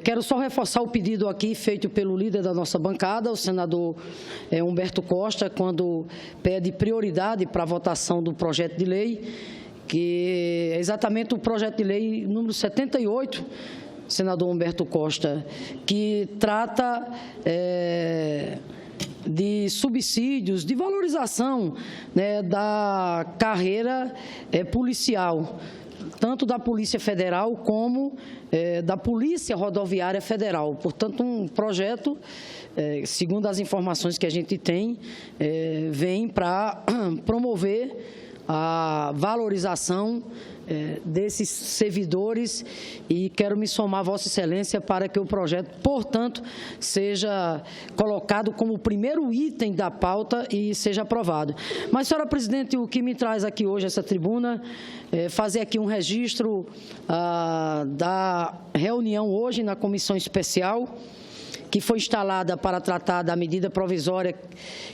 Quero só reforçar o pedido aqui feito pelo líder da nossa bancada, o senador Humberto Costa, quando pede prioridade para a votação do projeto de lei, que é exatamente o projeto de lei número 78, senador Humberto Costa, que trata de subsídios, de valorização, né, da carreira policial, tanto da Polícia Federal como da Polícia Rodoviária Federal. Portanto, um projeto, segundo as informações que a gente tem, vem para promover a valorização desses servidores e quero me somar a Vossa Excelência para que o projeto, portanto, seja colocado como o primeiro item da pauta e seja aprovado. Mas, senhora presidente, o que me traz aqui hoje essa tribuna é fazer aqui um registro da reunião hoje na comissão especial que foi instalada para tratar da medida provisória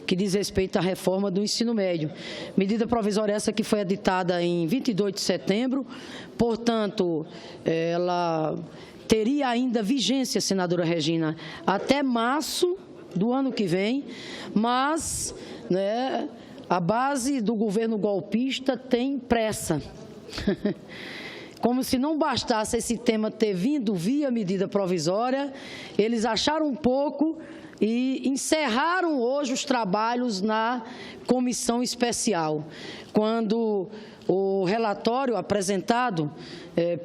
que diz respeito à reforma do ensino médio. Medida provisória essa que foi editada em 22 de setembro, portanto, ela teria ainda vigência, senadora Regina, até março do ano que vem, mas, né, a base do governo golpista tem pressa. Como se não bastasse esse tema ter vindo via medida provisória, eles acharam um pouco e encerraram hoje os trabalhos na comissão especial, quando o relatório apresentado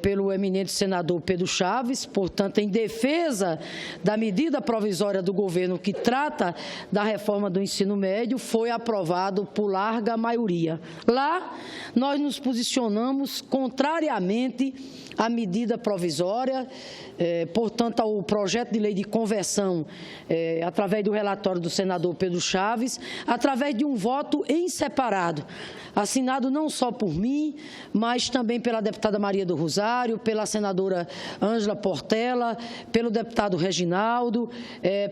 pelo eminente senador Pedro Chaves, portanto, em defesa da medida provisória do governo que trata da reforma do ensino médio, foi aprovado por larga maioria. Lá, nós nos posicionamos contrariamente à medida provisória, portanto, ao projeto de lei de conversão, através do relatório do senador Pedro Chaves, através de um voto em separado, assinado não só por mim, mas também pela deputada Maria do Rosário, pela senadora Ângela Portela, pelo deputado Reginaldo,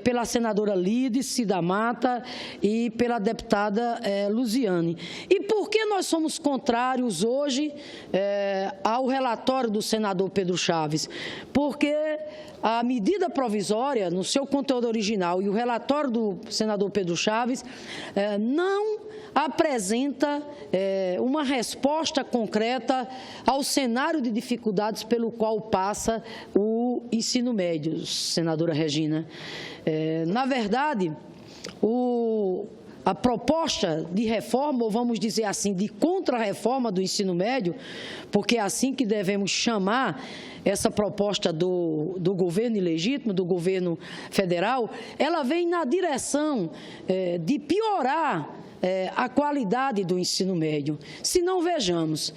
pela senadora Lídice da Mata e pela deputada Luziane. E por que nós somos contrários hoje ao relatório do senador Pedro Chaves? Porque a medida provisória, no seu conteúdo original, e o relatório do senador Pedro Chaves não apresenta uma resposta concreta ao cenário de dificuldades pelo qual passa o ensino médio, senadora Regina. Na verdade, a proposta de reforma, ou vamos dizer assim, de contra-reforma do ensino médio, porque é assim que devemos chamar essa proposta do governo ilegítimo, do governo federal, ela vem na direção de piorar a qualidade do ensino médio. Se não, vejamos,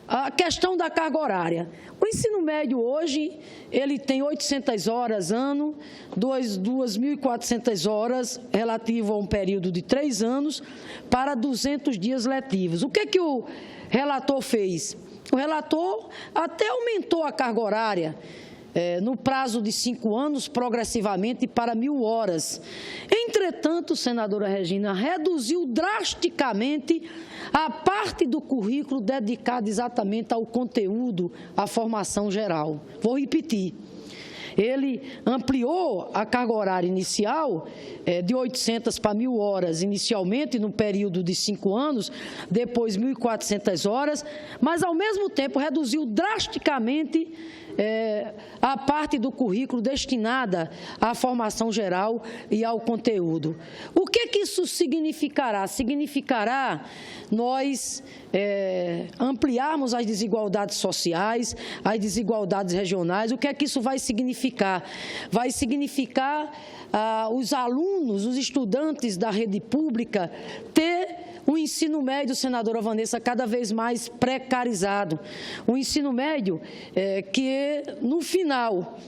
a questão da carga horária. O ensino médio hoje, ele tem 800 horas ano, 2.400 horas relativo a um período de 3 anos para 200 dias letivos. O que é que o relator fez? O relator até aumentou a carga horária no prazo de 5 anos, progressivamente para 1.000 horas. Entretanto, senadora Regina, reduziu drasticamente a parte do currículo dedicada exatamente ao conteúdo, à formação geral. Vou repetir. Ele ampliou a carga horária inicial de 800 para 1.000 horas, inicialmente no período de 5 anos, depois 1.400 horas, mas, ao mesmo tempo, reduziu drasticamente a parte do currículo destinada à formação geral e ao conteúdo. O que isso significará? Significará nós ampliarmos as desigualdades sociais, as desigualdades regionais. O que é que isso vai significar? Vai significar os alunos, os estudantes da rede pública ter o ensino médio, senadora Vanessa, cada vez mais precarizado. O ensino médio que, no final,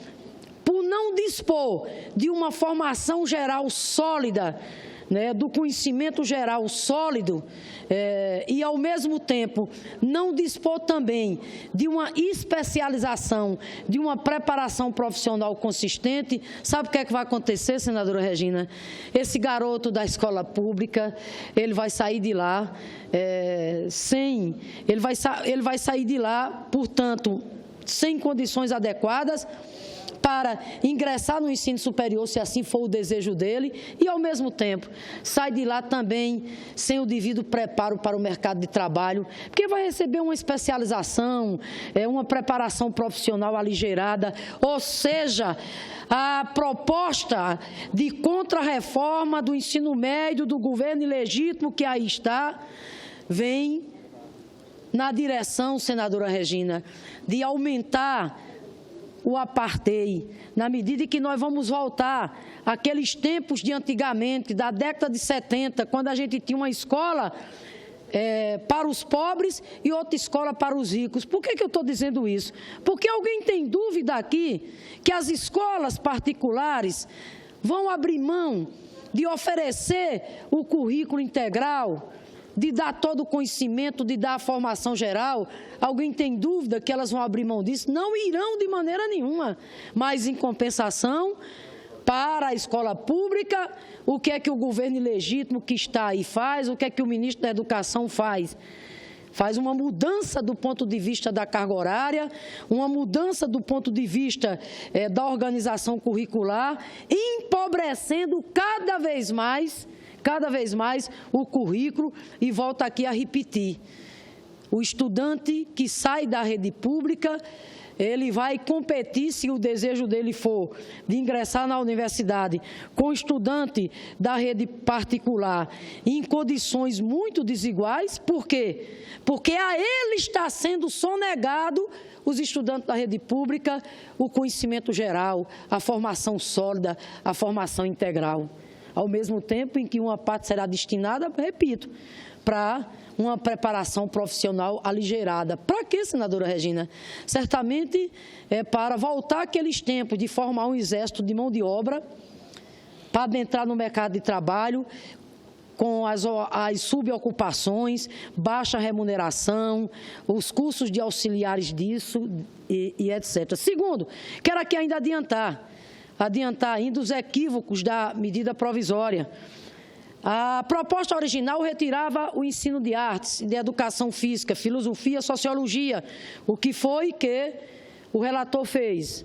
por não dispor de uma formação geral sólida, né, do conhecimento geral sólido e, ao mesmo tempo, não dispor também de uma especialização, de uma preparação profissional consistente, sabe o que é que vai acontecer, senadora Regina? Esse garoto da escola pública, ele vai sair de lá ele vai sair de lá, portanto, sem condições adequadas, para ingressar no ensino superior, se assim for o desejo dele, e, ao mesmo tempo, sai de lá também sem o devido preparo para o mercado de trabalho, porque vai receber uma especialização, uma preparação profissional aligerada, ou seja, a proposta de contra-reforma do ensino médio do governo ilegítimo que aí está, vem na direção, senadora Regina, de aumentar o apartheid, na medida em que nós vamos voltar àqueles tempos de antigamente, da década de 70, quando a gente tinha uma escola para os pobres e outra escola para os ricos. Por que eu estou dizendo isso? Porque alguém tem dúvida aqui que as escolas particulares vão abrir mão de oferecer o currículo integral, de dar todo o conhecimento, de dar a formação geral? Alguém tem dúvida que elas vão abrir mão disso? Não irão de maneira nenhuma, mas em compensação, para a escola pública, o que é que o governo ilegítimo que está aí faz? O que é que o ministro da Educação faz? Faz uma mudança do ponto de vista da carga horária, uma mudança do ponto de vista da organização curricular, empobrecendo cada vez mais o currículo, e volto aqui a repetir. O estudante que sai da rede pública, ele vai competir, se o desejo dele for de ingressar na universidade, com o estudante da rede particular, em condições muito desiguais. Por quê? Porque a ele está sendo sonegado, os estudantes da rede pública, o conhecimento geral, a formação sólida, a formação integral. Ao mesmo tempo em que uma parte será destinada, repito, para uma preparação profissional aligerada. Para quê, senadora Regina? Certamente é para voltar àqueles tempos de formar um exército de mão de obra para adentrar no mercado de trabalho com as subocupações, baixa remuneração, os cursos de auxiliares disso e etc. Segundo, quero aqui ainda adiantar ainda os equívocos da medida provisória. A proposta original retirava o ensino de artes, de educação física, filosofia, sociologia, o que foi que o relator fez.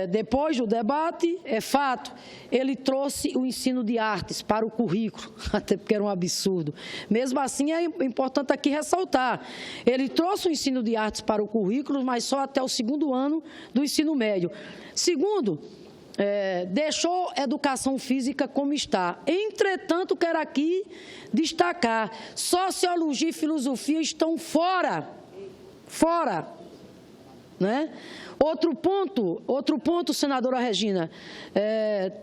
Depois do debate, é fato, ele trouxe o ensino de artes para o currículo, até porque era um absurdo. Mesmo assim, é importante aqui ressaltar, ele trouxe o ensino de artes para o currículo, mas só até o 2º ano do ensino médio. Segundo, deixou educação física como está. Entretanto, quero aqui destacar, sociologia e filosofia estão fora, né? Outro ponto, senadora Regina,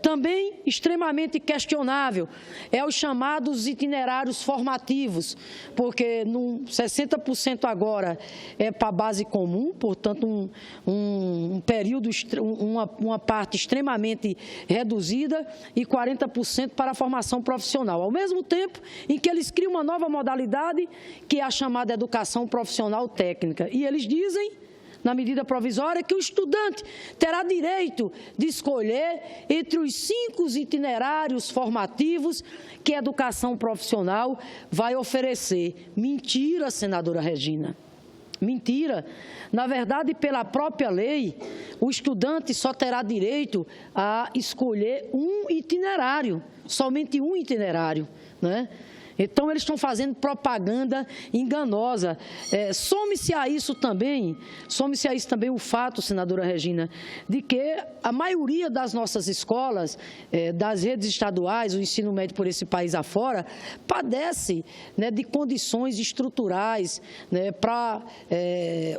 também extremamente questionável, é os chamados itinerários formativos, porque 60% agora é para a base comum, portanto, um período, uma parte extremamente reduzida, e 40% para a formação profissional. Ao mesmo tempo em que eles criam uma nova modalidade, que é a chamada educação profissional técnica. E eles dizem, na medida provisória, que o estudante terá direito de escolher entre os 5 itinerários formativos que a educação profissional vai oferecer. Mentira, senadora Regina. Mentira. Na verdade, pela própria lei, o estudante só terá direito a escolher um itinerário, somente um itinerário, né? Então, eles estão fazendo propaganda enganosa. Some-se a isso também o fato, senadora Regina, de que a maioria das nossas escolas, das redes estaduais, o ensino médio por esse país afora, padece, né, de condições estruturais, né, para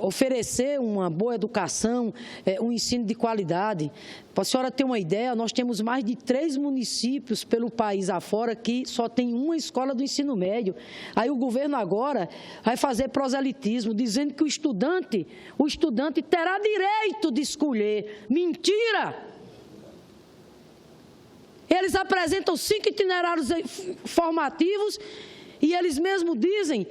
oferecer uma boa educação, um ensino de qualidade. Para a senhora ter uma ideia, nós temos mais de 3 municípios pelo país afora que só tem uma escola do ensino médio. Aí o governo agora vai fazer proselitismo, dizendo que o estudante terá direito de escolher. Mentira! Eles apresentam 5 itinerários formativos e eles mesmos dizem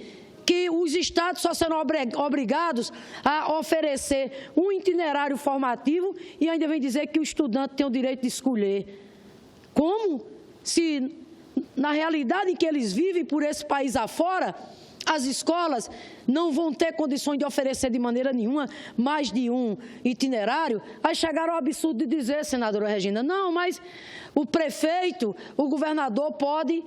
que os estados só serão obrigados a oferecer um itinerário formativo e ainda vem dizer que o estudante tem o direito de escolher. Como? Se, na realidade em que eles vivem por esse país afora, as escolas não vão ter condições de oferecer de maneira nenhuma mais de um itinerário. Aí chegaram ao absurdo de dizer, senadora Regina, não, mas o prefeito, o governador pode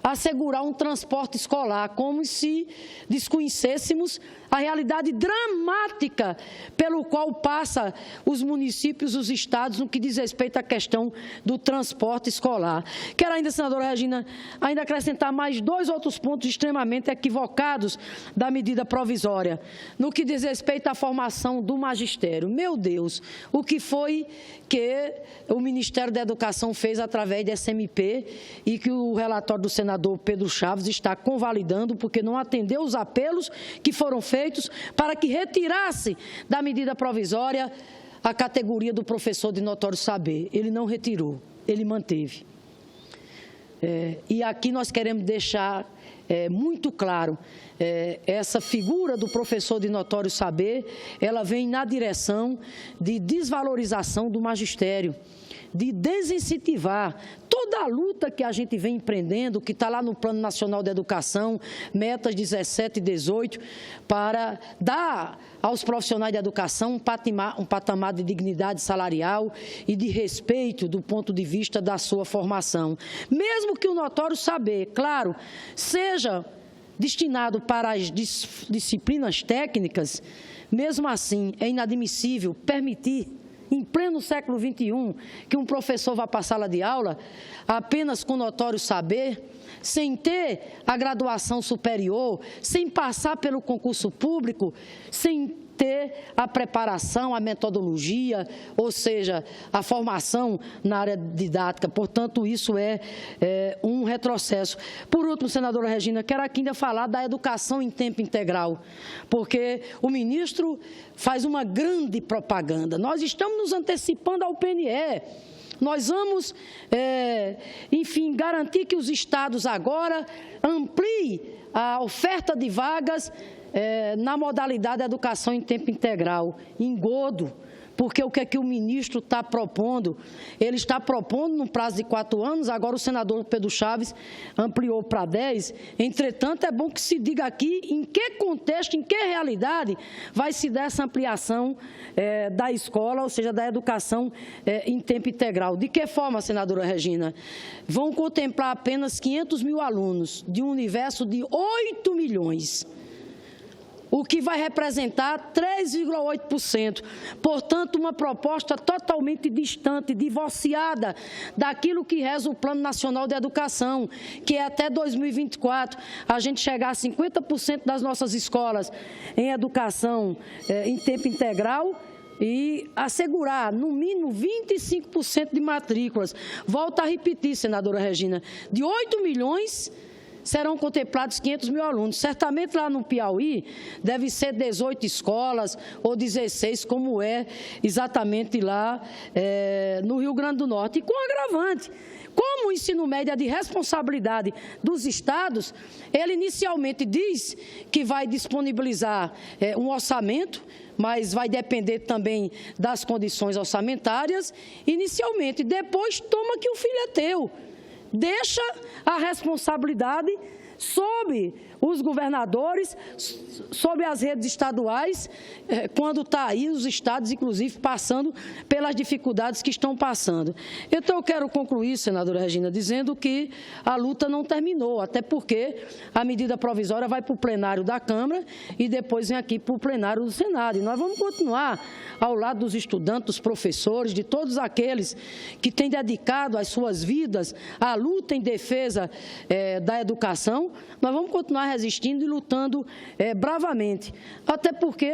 assegurar um transporte escolar, como se desconhecêssemos a realidade dramática pelo qual passa os municípios, os estados, no que diz respeito à questão do transporte escolar. Quero ainda, senadora Regina, ainda acrescentar mais 2 outros pontos extremamente equivocados da medida provisória, no que diz respeito à formação do magistério. Meu Deus, o que foi que o Ministério da Educação fez através da SMP e que o relatório do senador Pedro Chaves está convalidando, porque não atendeu os apelos que foram feitos para que retirasse da medida provisória a categoria do professor de notório saber. Ele não retirou, ele manteve. E aqui nós queremos deixar muito claro, essa figura do professor de notório saber, ela vem na direção de desvalorização do magistério, de desincentivar toda a luta que a gente vem empreendendo, que está lá no Plano Nacional de Educação, metas 17 e 18, para dar aos profissionais de educação um patamar de dignidade salarial e de respeito do ponto de vista da sua formação. Mesmo que o notório saber, claro, seja destinado para as disciplinas técnicas, mesmo assim é inadmissível permitir, em pleno século XXI, que um professor vá para a sala de aula apenas com notório saber, sem ter a graduação superior, sem passar pelo concurso público, sem ter a preparação, a metodologia, ou seja, a formação na área didática. Portanto, isso é um retrocesso. Por último, senadora Regina, quero aqui ainda falar da educação em tempo integral, porque o ministro faz uma grande propaganda. Nós estamos nos antecipando ao PNE. Nós vamos, enfim, garantir que os estados agora ampliem a oferta de vagas na modalidade de educação em tempo integral. Engodo, porque o que é que o ministro está propondo? Ele está propondo no prazo de 4 anos, agora o senador Pedro Chaves ampliou para 10. Entretanto, é bom que se diga aqui em que contexto, em que realidade vai se dar essa ampliação da escola, ou seja, da educação em tempo integral. De que forma, senadora Regina? Vão contemplar apenas 500 mil alunos de um universo de 8 milhões. O que vai representar 3,8%. Portanto, uma proposta totalmente distante, divorciada daquilo que reza o Plano Nacional de Educação, que é até 2024 a gente chegar a 50% das nossas escolas em educação em tempo integral e assegurar, no mínimo, 25% de matrículas. Volto a repetir, senadora Regina, de 8 milhões... serão contemplados 500 mil alunos. Certamente lá no Piauí deve ser 18 escolas ou 16, como é exatamente lá no Rio Grande do Norte. E com agravante, como o ensino médio é de responsabilidade dos estados, ele inicialmente diz que vai disponibilizar um orçamento, mas vai depender também das condições orçamentárias, inicialmente. Depois toma que o filho é teu. Deixa a responsabilidade sob os governadores, sob as redes estaduais, quando está aí os estados, inclusive, passando pelas dificuldades que estão passando. Então, eu quero concluir, senadora Regina, dizendo que a luta não terminou, até porque a medida provisória vai para o plenário da Câmara e depois vem aqui para o plenário do Senado. E nós vamos continuar ao lado dos estudantes, dos professores, de todos aqueles que têm dedicado as suas vidas à luta em defesa da educação. Nós vamos continuar resistindo e lutando bravamente, até porque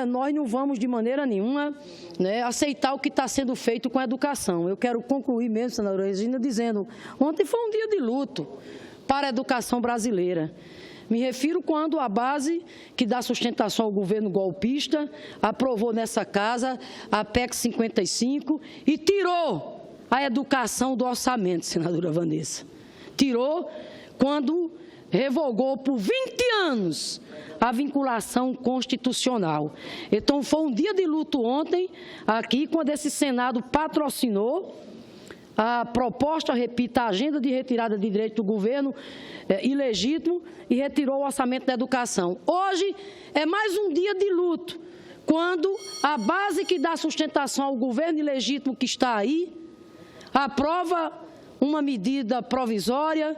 nós não vamos de maneira nenhuma aceitar o que está sendo feito com a educação. Eu quero concluir mesmo, senadora Regina, dizendo, ontem foi um dia de luto para a educação brasileira. Me refiro quando a base que dá sustentação ao governo golpista aprovou nessa casa a PEC 55 e tirou a educação do orçamento, senadora Vanessa. Tirou quando revogou por 20 anos a vinculação constitucional. Então, foi um dia de luto ontem, aqui, quando esse Senado patrocinou a proposta, repito, a agenda de retirada de direito do governo ilegítimo e retirou o orçamento da educação. Hoje é mais um dia de luto, quando a base que dá sustentação ao governo ilegítimo que está aí aprova uma medida provisória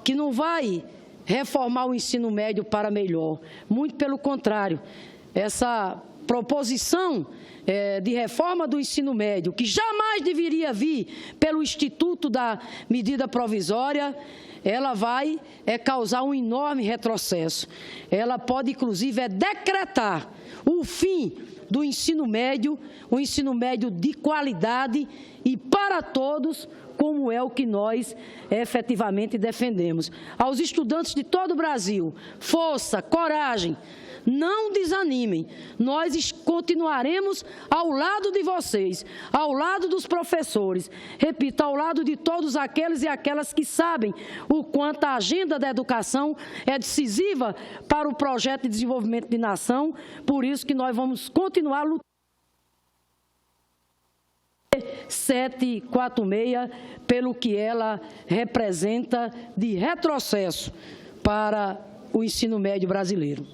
que não vai reformar o ensino médio para melhor. Muito pelo contrário, essa proposição de reforma do ensino médio, que jamais deveria vir pelo Instituto da Medida Provisória, ela vai causar um enorme retrocesso. Ela pode, inclusive, decretar o fim do ensino médio, um ensino médio de qualidade e para todos, como é o que nós efetivamente defendemos. Aos estudantes de todo o Brasil, força, coragem, não desanimem, nós continuaremos ao lado de vocês, ao lado dos professores, repito, ao lado de todos aqueles e aquelas que sabem o quanto a agenda da educação é decisiva para o projeto de desenvolvimento de nação, por isso que nós vamos continuar lutando. 746, pelo que ela representa de retrocesso para o ensino médio brasileiro.